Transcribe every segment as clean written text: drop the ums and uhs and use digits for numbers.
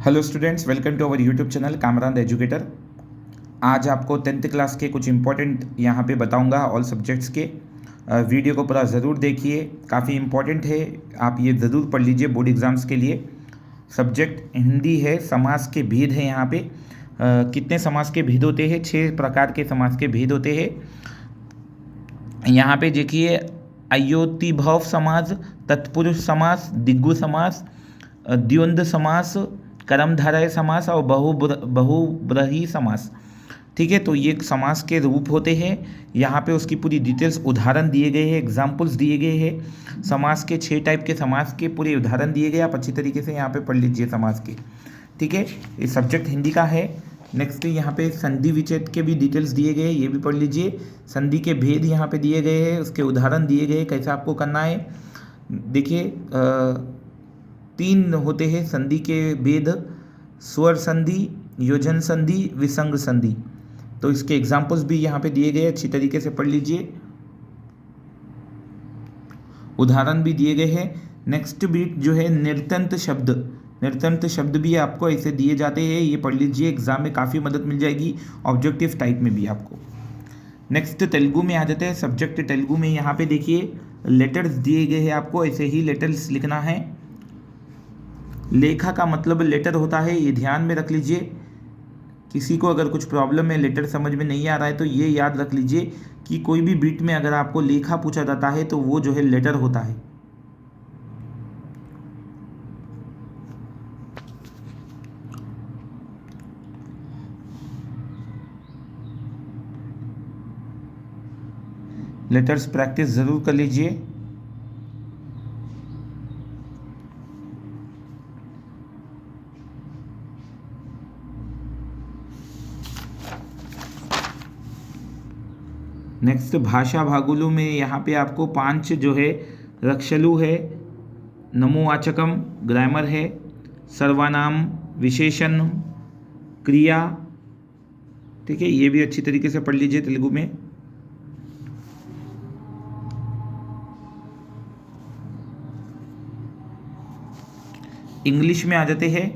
Hello students, welcome to our YouTube channel Kamran the educator. आज आपको 10th class के कुछ इंपॉर्टेंट यहाँ पे बताऊँगा ऑल सब्जेक्ट्स के। वीडियो को पूरा ज़रूर देखिए, काफ़ी इंपॉर्टेंट है, आप ये ज़रूर पढ़ लीजिए बोर्ड एग्ज़ाम्स के लिए। सब्जेक्ट हिंदी है, समास के भेद हैं यहाँ पे। कितने समास के भेद होते हैं? 6 प्रकार के समास के भेद होते हैं। यहाँ पे देखिए, अयोतिभव समास, तत्पुरुष समास, दिग्गु समास, द्वंद्व समास, कर्मधारय समास और बहुब्रीहि समास। ठीक है, तो ये समास के रूप होते हैं। यहाँ पे उसकी पूरी डिटेल्स, उदाहरण दिए गए हैं, एग्जाम्पल्स दिए गए हैं। समास के 6 टाइप के समास के पूरे उदाहरण दिए गए, आप अच्छी तरीके से यहाँ पे पढ़ लीजिए समास के। ठीक है, ये सब्जेक्ट हिंदी का है। नेक्स्ट यहाँ पे संधि विच्छेद के भी डिटेल्स दिए गए हैं, ये भी पढ़ लीजिए। संधि के भेद यहाँ पे दिए गए हैं, उसके उदाहरण दिए गए, कैसे आपको करना है। देखिए, 3 होते हैं संधि के भेद: स्वर संधि, योजन संधि, विसंग संधि। तो इसके एग्जाम्पल्स भी यहाँ पे दिए गए, अच्छी तरीके से पढ़ लीजिए, उदाहरण भी दिए गए हैं। नेक्स्ट बीट जो है निर्तंत शब्द, निर्तंत शब्द भी आपको ऐसे दिए जाते हैं, ये पढ़ लीजिए, एग्जाम में काफ़ी मदद मिल जाएगी, ऑब्जेक्टिव टाइप में भी आपको। नेक्स्ट तेलुगु में आ जाते हैं। सब्जेक्ट तेलुगु में यहाँ पे देखिए लेटर्स दिए गए हैं, आपको ऐसे ही लेटर्स लिखना है। लेखा का मतलब लेटर होता है, ये ध्यान में रख लीजिए। किसी को अगर कुछ प्रॉब्लम है, लेटर समझ में नहीं आ रहा है, तो ये याद रख लीजिए कि कोई भी बीट में अगर आपको लेखा पूछा जाता है तो वो जो है लेटर होता है। लेटर्स प्रैक्टिस ज़रूर कर लीजिए। नेक्स्ट भाषा भागुलू में यहाँ पे आपको 5 जो है रक्षलु है, नमोवाचकम, ग्रामर है, सर्वनाम, विशेषण, क्रिया। ठीक है, ये भी अच्छी तरीके से पढ़ लीजिए तेलुगु में। इंग्लिश में आ जाते हैं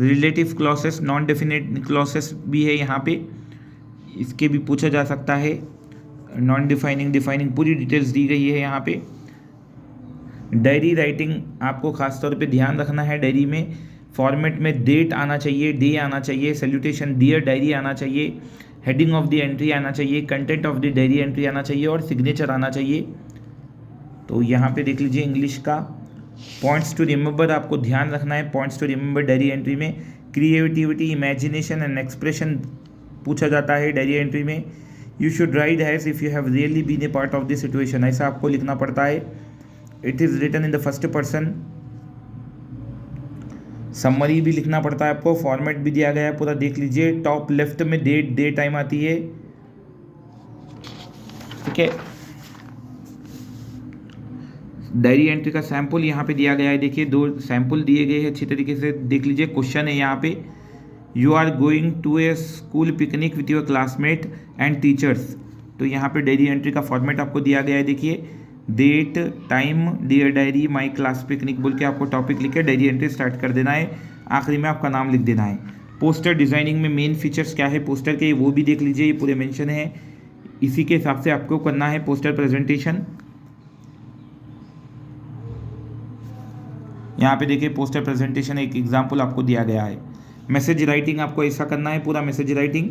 relative clauses, non definite clauses भी है यहाँ पे, इसके भी पूछा जा सकता है। नॉन डिफाइनिंग, डिफाइनिंग, पूरी डिटेल्स दी गई है यहाँ पे। डायरी राइटिंग आपको खास तौर पे ध्यान रखना है। डायरी में फॉर्मेट में डेट आना चाहिए, डे आना चाहिए, सैल्यूटेशन डियर डायरी आना चाहिए, हेडिंग ऑफ द एंट्री आना चाहिए, content of the diary entry आना चाहिए और सिग्नेचर आना चाहिए। तो यहाँ पे देख लीजिए इंग्लिश का। पॉइंट्स टू रिमेंबर आपको ध्यान रखना है। Points to remember diary entry में क्रिएटिविटी, इमेजिनेशन एंड एक्सप्रेशन पूछा जाता है डायरी एंट्री में। You should write as if you have really been a part of this situation, ऐसा आपको लिखना पड़ता है। It is written in the first person. Summary भी लिखना पड़ता है आपको, फॉर्मेट भी दिया गया है पूरा, देख लीजिए। टॉप लेफ्ट में डेट, डे टाइम आती है। ठीक है, डायरी एंट्री का सैंपल यहाँ पे दिया गया है, देखिए 2 सैंपल दिए गए हैं, अच्छी तरीके से देख लीजिए। क्वेश्चन है यहाँ पे, you are going to a school picnic with your classmate and teachers. तो यहाँ पे डायरी एंट्री का फॉर्मेट आपको दिया गया है, देखिए date, time, dear diary, my class picnic बोल के आपको टॉपिक लिख के डायरी एंट्री स्टार्ट कर देना है। आखिरी में आपका नाम लिख देना है। पोस्टर डिज़ाइनिंग में मेन फीचर्स क्या है पोस्टर के, वो भी देख लीजिए, ये पूरे मेंशन है, इसी के हिसाब से आपको करना है पोस्टर प्रेजेंटेशन। यहाँ पे देखिए पोस्टर प्रेजेंटेशन एक एग्जाम्पल आपको दिया गया है। मैसेज राइटिंग आपको ऐसा करना है, पूरा मैसेज राइटिंग।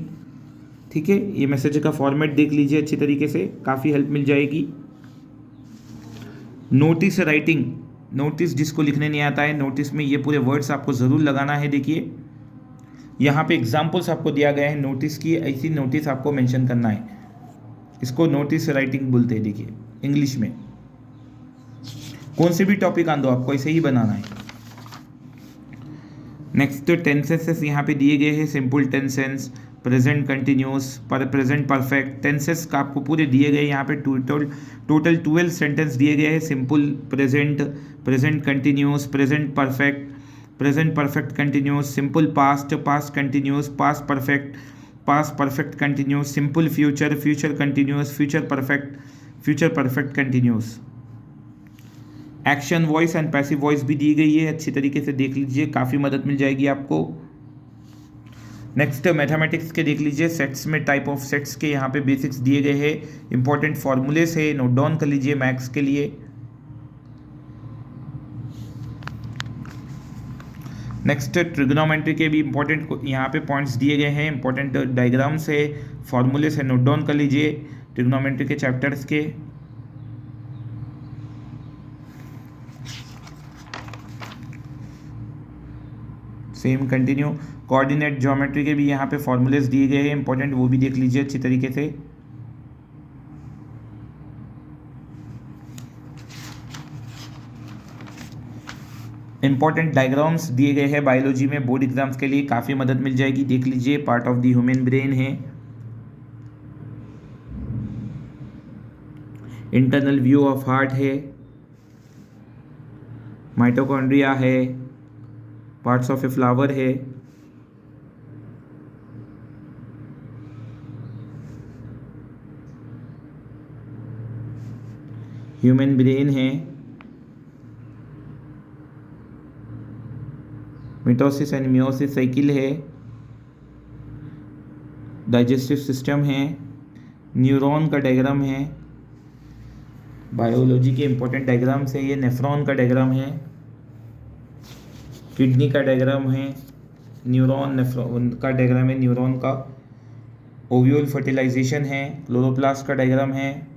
ठीक है, ये मैसेज का फॉर्मेट देख लीजिए अच्छी तरीके से, काफ़ी हेल्प मिल जाएगी। नोटिस राइटिंग, नोटिस जिसको लिखने नहीं आता है, नोटिस में ये पूरे वर्ड्स आपको ज़रूर लगाना है। देखिए यहाँ पे एग्जाम्पल्स आपको दिया गया है नोटिस की, ऐसी नोटिस आपको मेंशन करना है, इसको नोटिस राइटिंग बोलते हैं। देखिए इंग्लिश में कौन से भी टॉपिक आन दो, आपको ऐसे ही बनाना है। नेक्स्ट टेंसेस यहाँ पे दिए गए हैं, simple tenses, present continuous, present perfect. Tenses का आपको पूरे दिए गए यहाँ पे टोटल 12 सेंटेंस दिए गए हैं। Simple present, present continuous, present perfect, present perfect continuous, simple past, past continuous, past perfect continuous, simple future, future continuous, future perfect continuous. Action voice and passive voice भी दी गई है, अच्छी तरीके से देख लीजिए, काफ़ी मदद मिल जाएगी आपको। नेक्स्ट मैथमेटिक्स के देख लीजिए, सेट्स में टाइप ऑफ सेट्स के यहाँ पे बेसिक्स दिए गए हैं, इंपॉर्टेंट फॉर्मूले से नोट डाउन कर लीजिए मैथ्स के लिए। नेक्स्ट ट्रिग्नोमेट्री के भी इंपॉर्टेंट यहाँ पे पॉइंट्स दिए गए हैं, इंपॉर्टेंट डायग्राम्स है, फॉर्मूले से नोट डाउन कर लीजिए ट्रिग्नोमेट्री के चैप्टर्स के। सेम कंटिन्यू कोऑर्डिनेट ज्योमेट्री के भी यहाँ पे फॉर्मूलेस दिए गए हैं इंपॉर्टेंट, वो भी देख लीजिए अच्छी तरीके से। इंपॉर्टेंट डायग्राम्स दिए गए हैं बायोलॉजी में, बोर्ड एग्जाम्स के लिए काफ़ी मदद मिल जाएगी, देख लीजिए। Part of the human brain है, इंटरनल व्यू ऑफ हार्ट है, माइटोकॉन्ड्रिया है, पार्ट्स ऑफ ए फ्लावर है, ह्यूमन ब्रेन है, मिटोसिस एंड मियोसिस साइकिल है, डाइजेस्टिव सिस्टम है, न्यूरॉन का डायग्राम है, बायोलॉजी के इंपॉर्टेंट डायग्राम्स है ये, नेफ्रॉन का डायग्राम है, किडनी का डायग्राम है, न्यूरॉन नेफ्रॉन का डायग्राम है, न्यूरॉन का, ओव्यूल फर्टिलाइजेशन है, क्लोरोप्लास्ट का डायग्राम है,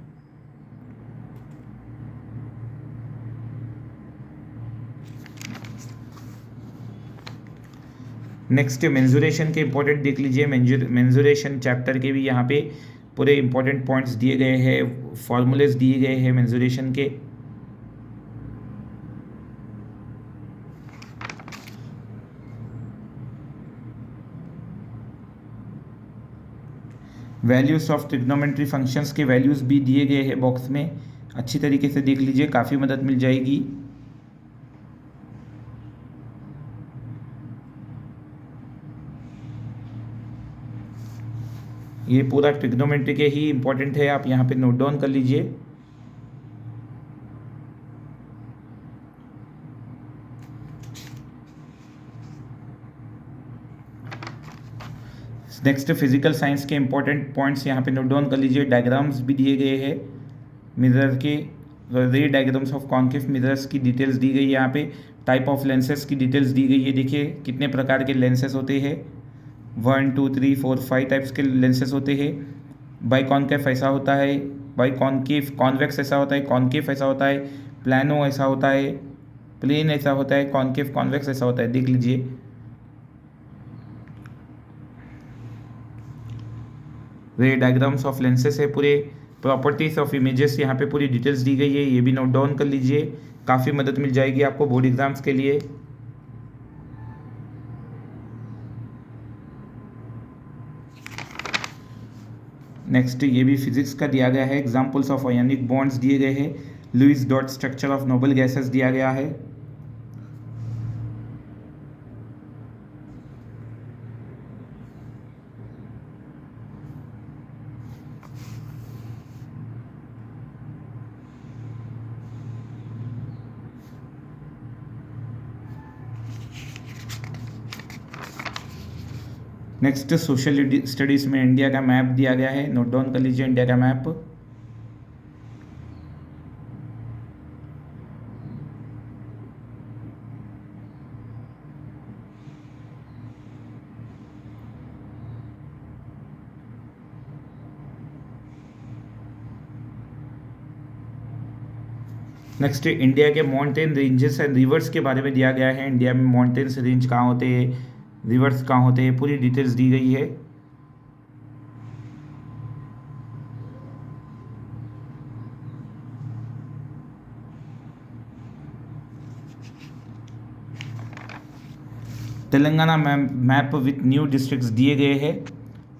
नेक्स्ट मेंजुरेशन के इंपॉर्टेंट देख लीजिए, मेंजुरेशन चैप्टर के भी यहाँ पे पूरे इंपॉर्टेंट पॉइंट्स दिए गए हैं, फॉर्मूलेस दिए गए हैं मेंजुरेशन के। वैल्यूज ऑफ ट्रिग्नोमेट्री फंक्शंस के वैल्यूज़ भी दिए गए हैं बॉक्स में, अच्छी तरीके से देख लीजिए, काफ़ी मदद मिल जाएगी। ये पूरा ट्रिग्नोमेट्री के ही इंपॉर्टेंट है, आप यहाँ पे नोट डाउन कर लीजिए। नेक्स्ट फिजिकल साइंस के इंपॉर्टेंट पॉइंट्स यहाँ पे नोट डाउन कर लीजिए, डायग्राम्स भी दिए गए हैं मिरर के, रे डायग्राम्स ऑफ कॉन्केव मिरर्स की डिटेल्स दी गई है यहाँ पे, टाइप ऑफ लेंसेज की डिटेल्स दी गई है, देखिए कितने प्रकार के लेंसेज होते हैं, 1 2 3 4 5 टाइप्स के लेंसेज होते हैं। बाई कॉन्केव ऐसा होता है, बाई कॉन्केव कॉन्वेक्स ऐसा होता है, कॉन्केव ऐसा होता है, प्लानो ऐसा होता है, प्लेन ऐसा होता है, कॉन्केव कॉन्वेक्स ऐसा होता है, देख लीजिए। रे डायग्राम्स ऑफ लेंसेज है, पूरे प्रॉपर्टीज ऑफ इमेजेस यहाँ पे पूरी डिटेल्स दी गई है, ये भी नोट डाउन कर लीजिए, काफ़ी मदद मिल जाएगी आपको बोर्ड एग्जाम्स के लिए। नेक्स्ट ये भी फिजिक्स का दिया गया है, एग्जाम्पल्स ऑफ आयोनिक बॉन्ड्स दिए गए हैं, Lewis dot structure of noble gases दिया गया है। नेक्स्ट सोशल स्टडीज़ में इंडिया का मैप दिया गया है, नोट डाउन कर लीजिए इंडिया का मैप। नेक्स्ट इंडिया के माउंटेन रेंजेस एंड रिवर्स के बारे में दिया गया है, इंडिया में माउंटेन्स रेंज कहाँ होते हैं, रिवर्स कहाँ होते हैं, पूरी डिटेल्स दी गई है। Telangana map with new districts दिए गए हैं,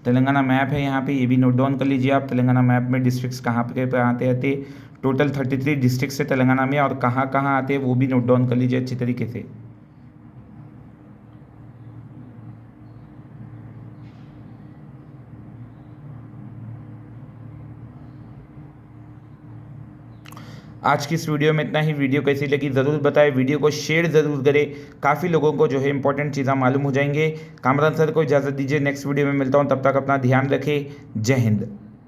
तेलंगाना मैप है यहाँ पे, ये भी नोट डाउन कर लीजिए आप। तेलंगाना मैप में डिस्ट्रिक्ट्स कहाँ पे आते टोटल 33 डिस्ट्रिक्ट्स है तेलंगाना में, और कहाँ कहाँ आते हैं वो भी नोट डाउन कर लीजिए अच्छी तरीके से। आज की इस वीडियो में इतना ही। वीडियो कैसी लगी ज़रूर बताएं, वीडियो को शेयर ज़रूर करें, काफ़ी लोगों को जो है इंपॉर्टेंट चीज़ें मालूम हो जाएंगे। कामरान सर को इजाज़त दीजिए, नेक्स्ट वीडियो में मिलता हूँ, तब तक अपना ध्यान रखें। जय हिंद।